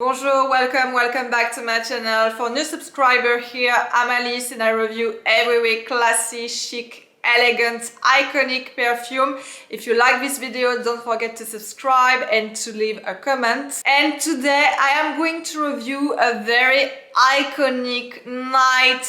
Bonjour, welcome back to my channel. For new subscriber here, I'm Alice and I review every week classy, chic, elegant, iconic perfume. If you like this video, don't forget to subscribe and to leave a comment. And today I am going to review a very iconic night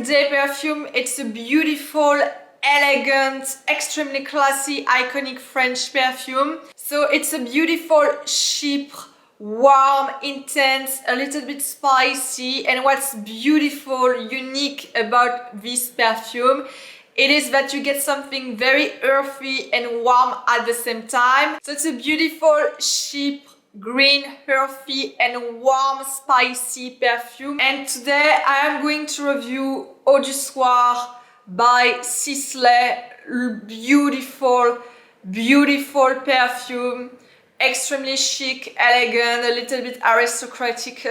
day perfume. It's a beautiful, elegant, extremely classy, iconic French perfume. So it's a beautiful Chypre, warm, intense, a little bit spicy. And what's beautiful, unique about this perfume, it is that you get something very earthy and warm at the same time. So it's a beautiful Chypre green, earthy and warm, spicy perfume. And today I am going to review Eau du Soir by Sisley. Beautiful perfume. Extremely chic, elegant, a little bit aristocratic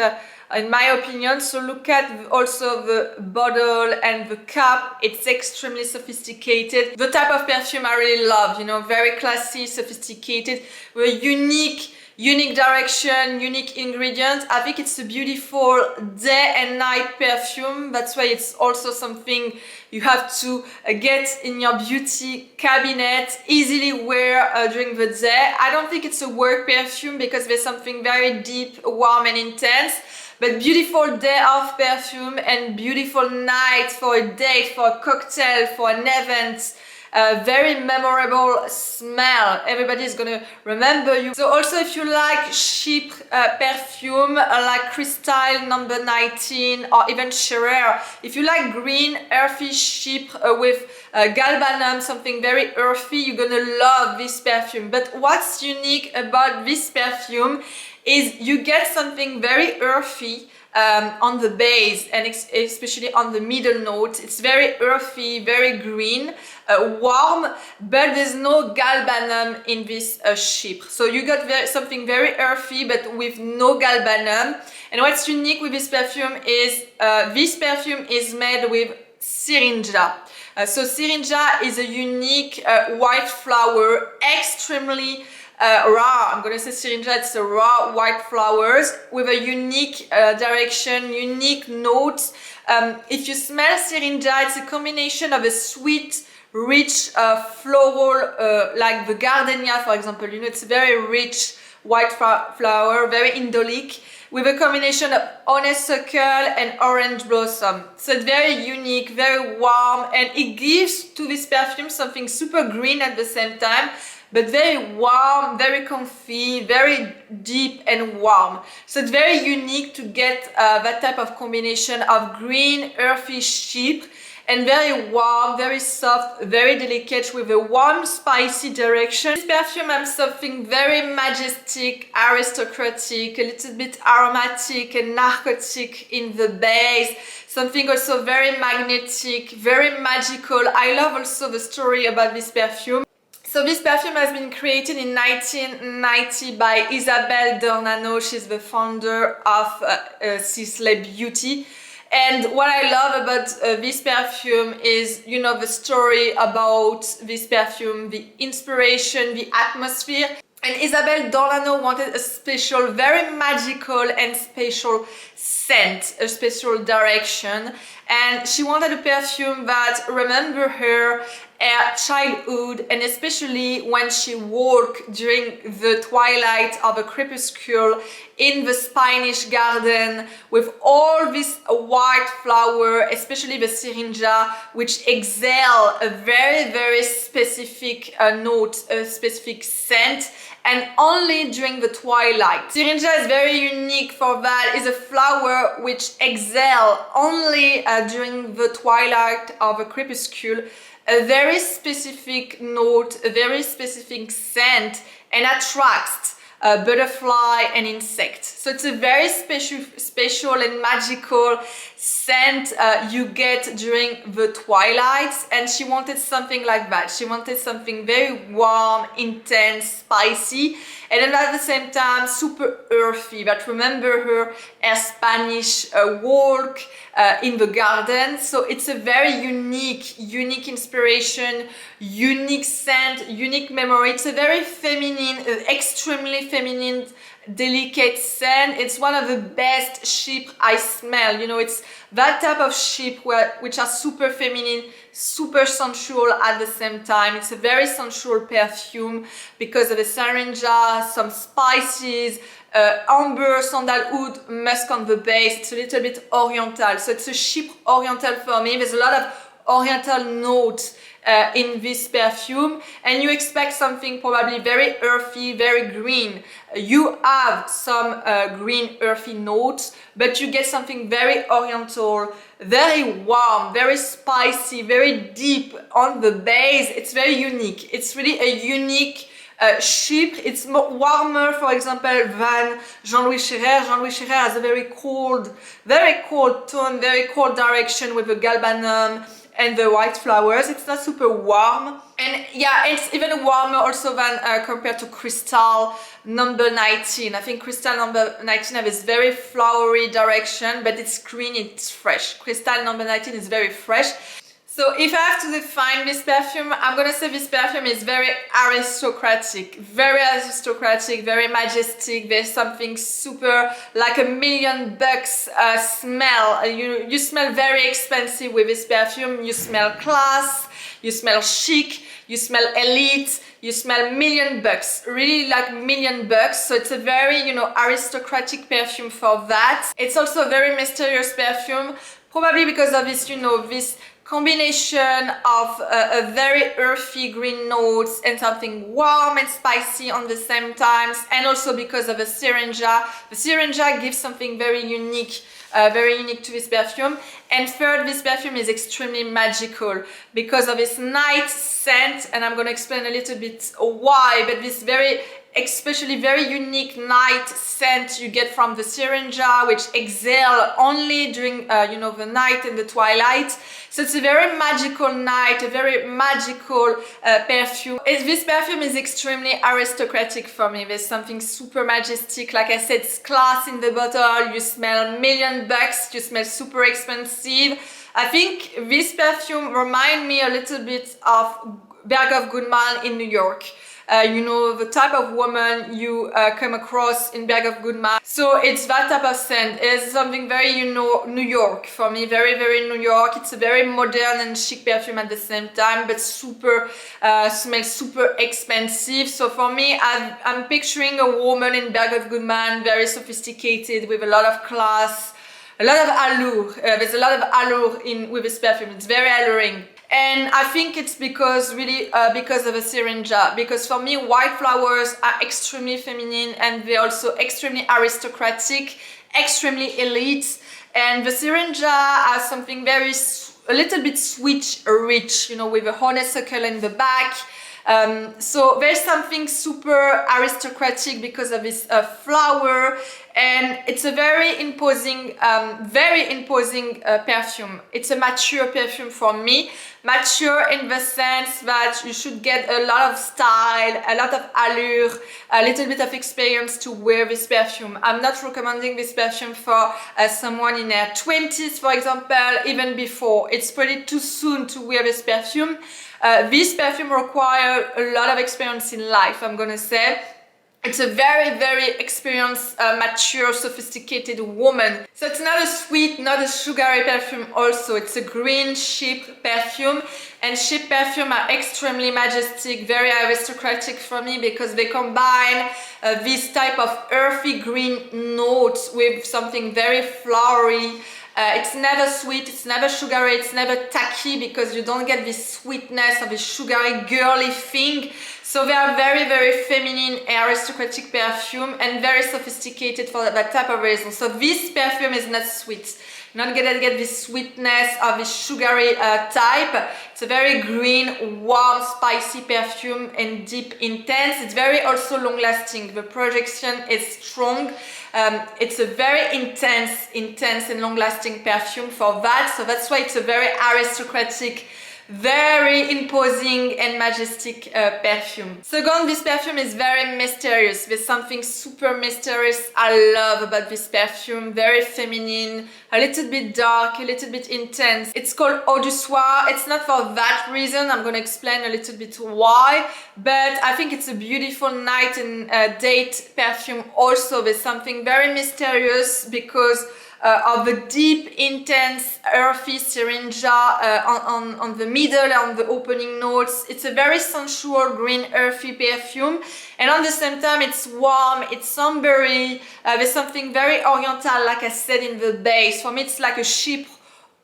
in my opinion. So look at also the bottle and the cap. It's extremely sophisticated. The type of perfume I really love, you know, very classy, sophisticated, with unique direction, unique ingredients. I think it's a beautiful day and night perfume. That's why it's also something you have to get in your beauty cabinet, easily wear during the day. I don't think it's a work perfume because there's something very deep, warm and intense. But beautiful day of perfume and beautiful night for a date, for a cocktail, for an event. Very memorable smell. Everybody is gonna remember you. So also if you like Chypre perfume like Crystal number 19 or even Chypre, if you like green earthy Chypre with galbanum, something very earthy, you're gonna love this perfume. But what's unique about this perfume is you get something very earthy on the base and especially on the middle note. It's very earthy, very green, warm, but there's no galbanum in this Chypre. So you got something very earthy but with no galbanum. And what's unique with this perfume is made with Syringa. So Syringa is a unique white flower, extremely raw. I'm gonna say Syringa, it's a raw white flowers with a unique direction, unique notes. If you smell Syringa, it's a combination of a sweet, rich floral, like the gardenia, for example. You know, it's a very rich white flower, very indolic, with a combination of honeysuckle and orange blossom. So it's very unique, very warm, and it gives to this perfume something super green at the same time, but very warm, very comfy, very deep and warm. So it's very unique to get that type of combination of green, earthy Chypre and very warm, very soft, very delicate with a warm, spicy direction. This perfume has something very majestic, aristocratic, a little bit aromatic and narcotic in the base. Something also very magnetic, very magical. I love also the story about this perfume. So this perfume has been created in 1990 by Isabelle Dornano. She's the founder of Sisley Beauty. And what I love about this perfume is, you know, the story about this perfume, the inspiration, the atmosphere. And Isabelle Dornano wanted a special, very magical and special scent, a special direction. And she wanted a perfume that remember her childhood, and especially when she walked during the twilight of a crepuscule in the Spanish garden with all this white flower, especially the Syringa, which exhale a very specific note, a specific scent, and only during the twilight. Syringa is very unique for that. It's a flower which exhale only during the twilight of a crepuscule, a very specific note, a very specific scent, and attracts butterfly and insect. So it's a very special and magical scent you get during the twilight, and she wanted something like that. She wanted something very warm, intense, spicy, and then at the same time super earthy, that remember her Spanish walk in the garden. So it's a very unique inspiration, unique scent, unique memory. It's a very feminine, extremely feminine delicate scent. It's one of the best Chypre I smell. You know, it's that type of Chypre which are super feminine, super sensual at the same time. It's a very sensual perfume because of the Syringa, some spices, amber, sandalwood, musk on the base. It's a little bit oriental. So it's a Chypre oriental for me. There's a lot of oriental notes in this perfume, and you expect something probably very earthy, very green. You have some green earthy notes, but you get something very oriental, very warm, very spicy, very deep on the base. It's very unique. It's really a unique Chypre. It's more warmer, for example, than Jean-Louis Scherer. Jean-Louis Scherer has a very cold tone, very cold direction with the galbanum and the white flowers. It's not super warm, and yeah, it's even warmer also than compared to Crystal number 19. I think Crystal number 19 has this very flowery direction, but it's green, it's fresh. Crystal number 19 is very fresh. So if I have to define this perfume, I'm gonna say this perfume is very aristocratic, very majestic. There's something super like $1,000,000 smell. You smell very expensive with this perfume. You smell class, you smell chic, you smell elite, you smell $1,000,000, really like $1,000,000. So it's a very, you know, aristocratic perfume for that. It's also a very mysterious perfume, probably because of this, you know, this combination of a very earthy green notes and something warm and spicy on the same time, and also because of a Syringa. The Syringa gives something very unique to this perfume. And third, this perfume is extremely magical because of its night scent, and I'm going to explain a little bit why, but this especially very unique night scent you get from the Syringa, which exhale only during you know, the night and the twilight. So it's a very magical night, a very magical perfume. This perfume is extremely aristocratic for me. There's something super majestic. Like I said, it's class in the bottle. You smell $1,000,000. You smell super expensive. I think this perfume reminds me a little bit of Bergdorf Goodman in New York. You know, the type of woman you come across in Bergdorf Goodman. So it's that type of scent. It's something very, you know, New York for me, very, very New York. It's a very modern and chic perfume at the same time, but super, smells super expensive. So for me, I'm picturing a woman in Bergdorf Goodman, very sophisticated, with a lot of class, a lot of allure. There's a lot of allure with this perfume. It's very alluring. And I think it's because of a Syringa, because for me white flowers are extremely feminine and they're also extremely aristocratic, extremely elite, and the Syringa has something very a little bit sweet, rich, you know, with a honeysuckle in the back. So there's something super aristocratic because of this flower, and it's a very imposing perfume. It's a mature perfume for me. Mature in the sense that you should get a lot of style, a lot of allure, a little bit of experience to wear this perfume. I'm not recommending this perfume for someone in their 20s, for example, even before. It's pretty too soon to wear this perfume. This perfume requires a lot of experience in life, I'm gonna say. It's a very, very experienced, mature, sophisticated woman. So it's not a sweet, not a sugary perfume also. It's a green Chypre perfume. And Chypre perfume are extremely majestic, very aristocratic for me because they combine this type of earthy green notes with something very flowery. It's never sweet, it's never sugary, it's never tacky because you don't get this sweetness of this sugary, girly thing. So they are very, very feminine and aristocratic perfume and very sophisticated for that type of reason. So this perfume is not sweet. You're not gonna get this sweetness of this sugary type. It's a very green, warm, spicy perfume and deep, intense. It's very also long lasting. The projection is strong. It's a very intense and long lasting perfume for that. So that's why it's a very aristocratic, very imposing and majestic perfume. Second, this perfume is very mysterious. There's something super mysterious I love about this perfume. Very feminine, a little bit dark, a little bit intense. It's called Eau du Soir. It's not for that reason. I'm gonna explain a little bit why, but I think it's a beautiful night and date perfume also. There's something very mysterious because of the deep, intense, earthy Syringa on the middle, on the opening notes. It's a very sensual, green, earthy perfume, and at the same time it's warm, it's sombery. There's something very oriental, like I said, in the base. For me it's like a Chypre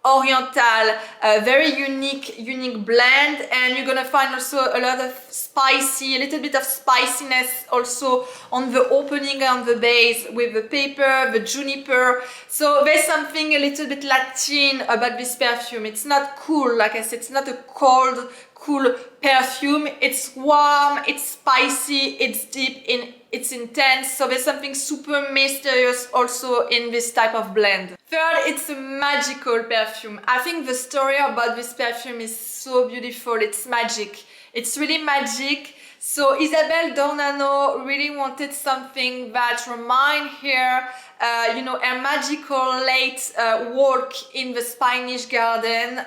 oriental, very unique blend, and you're gonna find also a lot of spicy, a little bit of spiciness also on the opening and on the base with the pepper, the juniper. So there's something a little bit Latin about this perfume. It's not cool, like I said, it's not a cold, cool perfume. It's warm, it's spicy, it's deep, it's intense. So there's something super mysterious also in this type of blend. Third, it's a magical perfume. I think the story about this perfume is so beautiful. It's magic. It's really magic. So Isabel Dornano really wanted something that remind her, a magical late walk in the Spanish garden.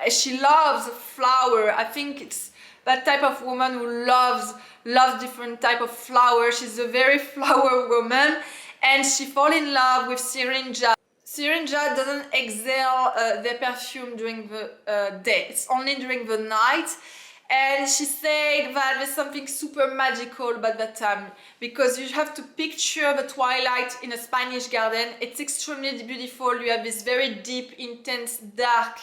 She loves flower. I think it's that type of woman who loves different type of flowers. She's a very flower woman, and she fall in love with Syringa. Syringa doesn't exhale their perfume during the day. It's only during the night. And she said that there's something super magical about that time, because you have to picture the twilight in a Spanish garden. It's extremely beautiful. You have this very deep, intense, dark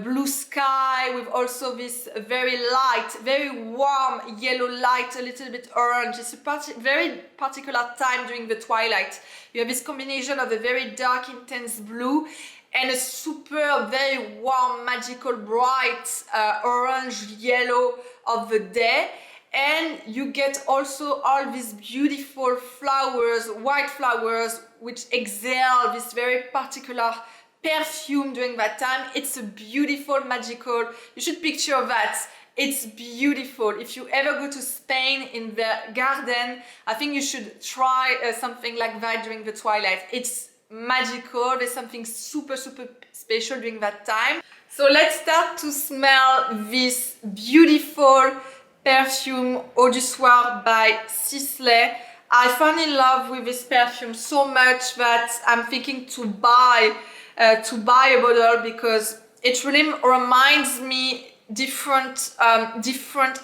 blue sky with also this very light, very warm yellow light, a little bit orange. It's a very particular time during the twilight. You have this combination of a very dark, intense blue and a super, very warm, magical, bright orange, yellow of the day. And you get also all these beautiful flowers, white flowers, which exhale this very particular perfume during that time. It's a beautiful, magical, you should picture that. It's beautiful. If you ever go to Spain in the garden, I think you should try something like that during the twilight. It's magical. There's something super special during that time. So let's start to smell this beautiful perfume Eau du Soir by Sisley. I fell in love with this perfume so much that I'm thinking to buy a bottle, because it really reminds me different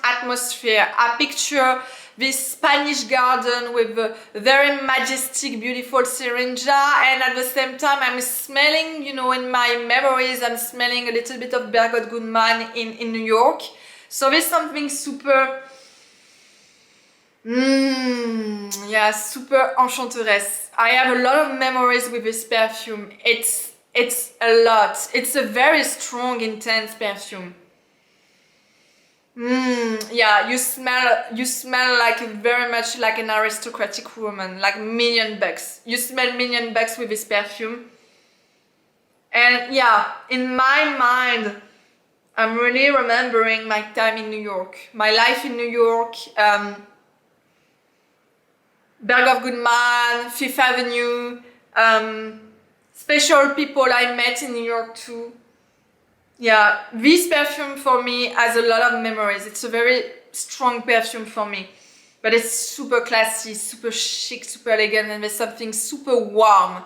atmosphere. I picture this Spanish garden with a very majestic, beautiful Syringa, and at the same time I'm smelling, in my memories, I'm smelling a little bit of Bergot Goodman in New York. So there's something super, super enchanteresse. I have a lot of memories with this perfume. It's a lot. It's a very strong, intense perfume. You smell like very much like an aristocratic woman, like $1,000,000. You smell $1,000,000 with this perfume. And yeah, in my mind, I'm really remembering my time in New York, my life in New York, Berghoff Goodman, Fifth Avenue, special people I met in New York too. Yeah, this perfume for me has a lot of memories. It's a very strong perfume for me, but it's super classy, super chic, super elegant, and there's something super warm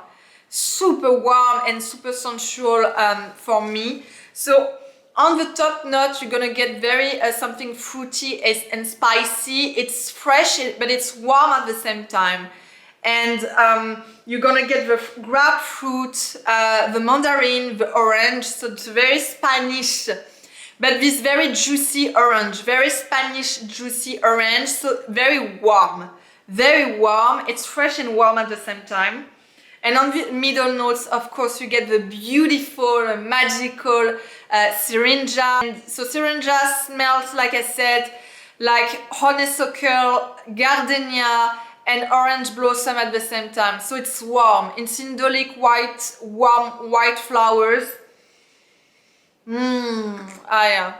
and super sensual for me. So on the top note, you're gonna get very something fruity and spicy. It's fresh, but it's warm at the same time. And you're gonna get the grapefruit, the mandarin, the orange, so it's very Spanish, but this very juicy orange, very Spanish juicy orange, so very warm, it's fresh and warm at the same time. And on the middle notes, of course, you get the beautiful, magical Syringa. And so Syringa smells, like I said, like honeysuckle, gardenia, and orange blossom at the same time. So it's warm. It's indolic, warm white flowers. I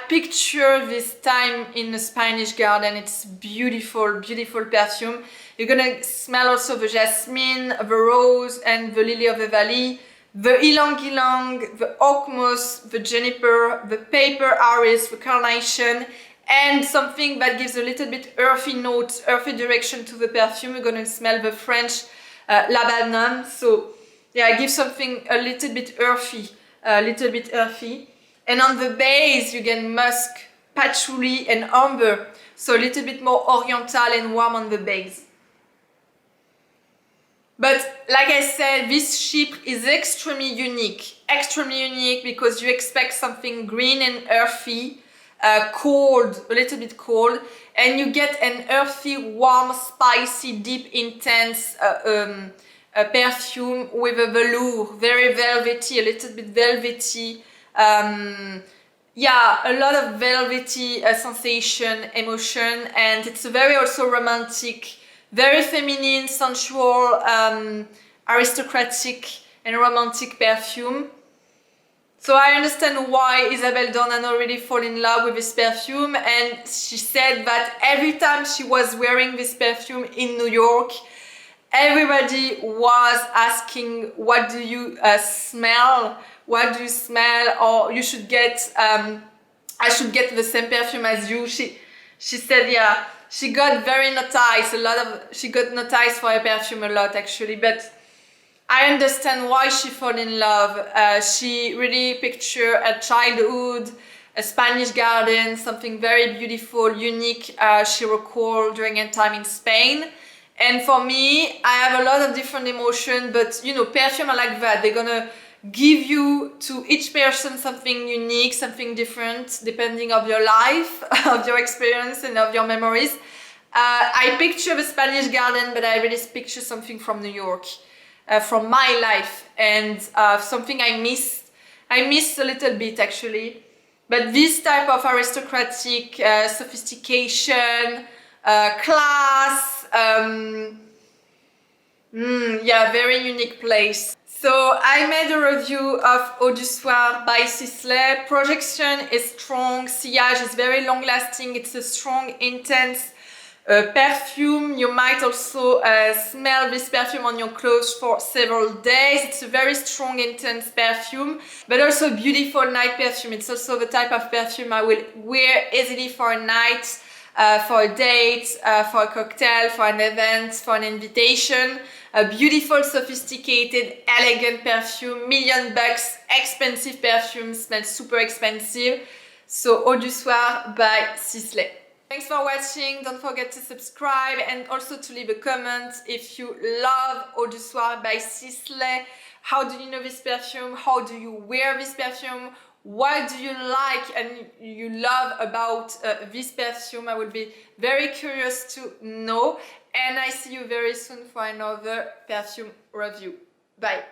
picture this time in a Spanish garden. It's beautiful, beautiful perfume. You're gonna smell also the jasmine, the rose, and the lily of the valley, the ylang ylang, the oak moss, the juniper, the paper iris, the carnation, and something that gives a little bit earthy notes, earthy direction to the perfume. You're gonna smell the French labanum. So yeah, give something a little bit earthy. And on the base you get musk, patchouli and amber, so a little bit more oriental and warm on the base. But like I said, this Chypre is extremely unique because you expect something green and earthy, cold, a little bit cold, and you get an earthy, warm, spicy, deep, intense perfume with a velour, very velvety, a little bit velvety. Yeah, a lot of velvety sensation, emotion, and it's a very also romantic, very feminine, sensual, aristocratic and romantic perfume. So I understand why Isabel Dornano really fall in love with this perfume, and she said that every time she was wearing this perfume in New York, everybody was asking, what do you smell? What do you smell? Or you should get, I should get the same perfume as you. She said, yeah, she got very noticed, she got noticed for her perfume a lot actually, but I understand why she fell in love. She really pictured a childhood, a Spanish garden, something very beautiful, unique, she recalled during her time in Spain. And for me, I have a lot of different emotions, but you know, perfume are like that. They're gonna give you, to each person, something unique, something different, depending of your life, of your experience and of your memories. I picture the Spanish garden, but I really picture something from New York, from my life, and something I missed a little bit actually. But this type of aristocratic sophistication, class, yeah, very unique place. So I made a review of Eau du Soir by Sisley. Projection is strong, sillage is very long lasting, it's a strong, intense perfume. You might also smell this perfume on your clothes for several days. It's a very strong, intense perfume, but also a beautiful night perfume. It's also the type of perfume I will wear easily for a night, for a date, for a cocktail, for an event, for an invitation. A beautiful, sophisticated, elegant perfume, $1 million, expensive perfume, smells super expensive. So Eau du Soir by Sisley. Thanks for watching, don't forget to subscribe and also to leave a comment if you love Eau du Soir by Sisley. How do you know this perfume? How do you wear this perfume? What do you like and you love about this perfume? I will be very curious to know, and I see you very soon for another perfume review. Bye!